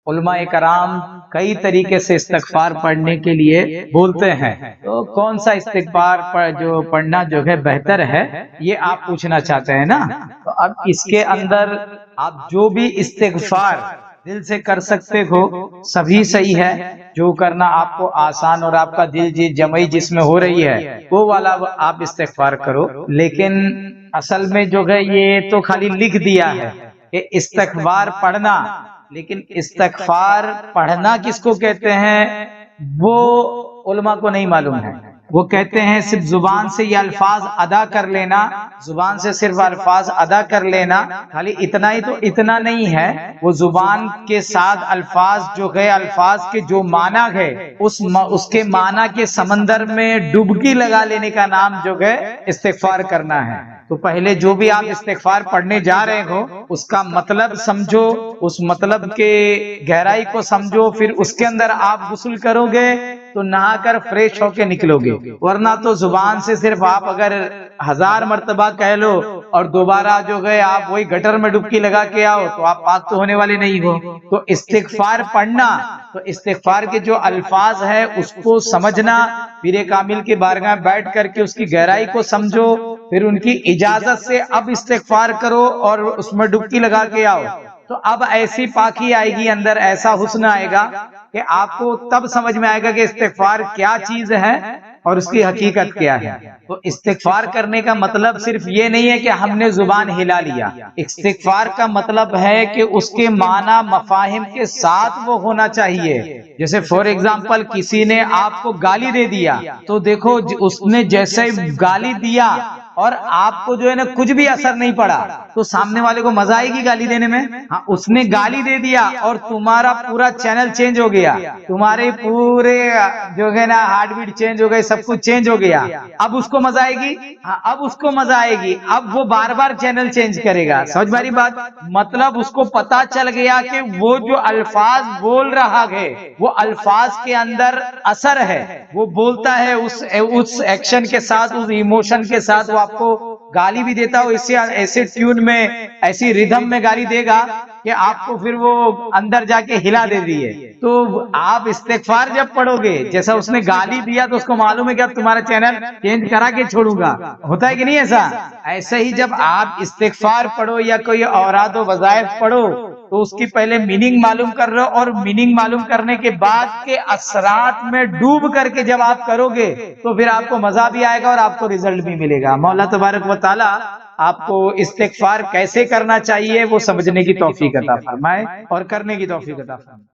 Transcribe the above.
علماء کرام کئی طریقے سے استغفار پڑھنے کے لیے بولتے ہیں، تو کون سا استغفار جو پڑھنا جو ہے بہتر ہے، یہ آپ پوچھنا چاہتے ہیں نا؟ تو اب اس کے اندر آپ جو بھی استغفار دل سے کر سکتے ہو سبھی صحیح ہے، جو کرنا آپ کو آسان اور آپ کا دل جمعی جس میں ہو رہی ہے وہ والا آپ استغفار کرو۔ لیکن اصل میں جو ہے یہ تو خالی لکھ دیا ہے کہ استغفار پڑھنا، لیکن استغفار پڑھنا کس کو کہتے ہیں وہ علماء کو نہیں معلوم ہے۔ وہ کہتے ہیں صرف زبان سے یہ الفاظ ادا کر لینا، زبان سے صرف الفاظ ادا کر لینا، خالی اتنا ہی تو اتنا نہیں ہے، وہ زبان کے ساتھ الفاظ جو گئے، الفاظ کے جو معنی ہے اس کے معنی کے سمندر میں ڈبکی لگا لینے کا نام جو ہے استغفار کرنا ہے۔ تو پہلے جو بھی آپ استغفار پڑھنے جا رہے ہو اس کا مطلب سمجھو، اس مطلب کے گہرائی کو سمجھو، پھر اس کے اندر آپ غسل کرو گے تو نہا کر فریش ہو کے نکلو گے، ورنہ تو زبان سے صرف آپ اگر 1000 مرتبہ کہہ لو اور دوبارہ جو گئے آپ وہی گٹر میں ڈبکی لگا کے آؤ تو آپ پاک تو ہونے والے نہیں ہو۔ تو استغفار پڑھنا، تو استغفار کے جو الفاظ ہے اس کو سمجھنا، پیر کامل کی بارگاہ بیٹھ کر کے اس کی گہرائی کو سمجھو، پھر ان کی اجازت سے اب استغفار کرو اور اس میں ڈبکی لگا کے آؤ، تو اب ایسی پاکی آئے گی اندر، ایسا حسن آئے گا کہ آپ کو تب سمجھ میں آئے گا کہ استغفار کیا چیز ہے اور اس کی حقیقت کیا ہے۔ تو استغفار کرنے کا مطلب صرف یہ نہیں ہے کہ ہم نے زبان ہلا لیا، استغفار کا مطلب ہے کہ اس کے معنی مفاہیم کے ساتھ وہ ہونا چاہیے۔ جیسے فور ایگزامپل کسی نے آپ کو گالی دے دیا تو دیکھو اس نے جیسے گالی دیا اور آپ کو جو ہے نا کچھ بھی اثر نہیں پڑا تو سامنے والے کو مزہ آئے گی گالی دینے میں؟ ہاں، اس نے گالی دے دیا اور تمہارا پورا چینل چینج ہو گیا، تمہارے پورے جو ہے نا ہارٹ بیٹ چینج ہو گئے، سب کچھ چینج ہو گیا، اب اس کو مزہ آئے گی؟ ہاں، اب اس کو مزہ آئے گی، اب وہ بار بار چینل چینج کرے گا۔ سمجھ ماری بات؟ مطلب اس کو پتا چل گیا کہ وہ جو الفاظ بول رہا ہے وہ الفاظ کے اندر اثر ہے، وہ بولتا ہے اس ایکشن کے ساتھ، اس ایموشن کے ساتھ، وہ آپ کو گالی بھی دیتا ہو ایسے ٹیون میں، ایسی ریدم میں گالی دے گا کہ آپ کو پھر وہ اندر جا کے ہلا دے دیے۔ تو آپ استغفار جب پڑھو گے، جیسا اس نے گالی دیا تو اس کو معلوم ہے کہ اب تمہارا چینل چینج کرا کے چھوڑوں گا، ہوتا ہے کہ نہیں ایسا؟ ایسے ہی جب آپ استغفار پڑھو یا کوئی اوراد و وظائف پڑھو تو اس کی پہلے میننگ معلوم کر رہے ہو، اور میننگ معلوم کرنے کے بعد کے اثرات میں ڈوب کر کے جب آپ کرو گے تو پھر آپ کو مزہ بھی آئے گا اور آپ کو رزلٹ بھی ملے گا۔ مولا تبارک و تعالی آپ کو استغفار کیسے کرنا چاہیے وہ سمجھنے کی توفیق عطا فرمائے اور کرنے کی توفیق عطا فرمائے۔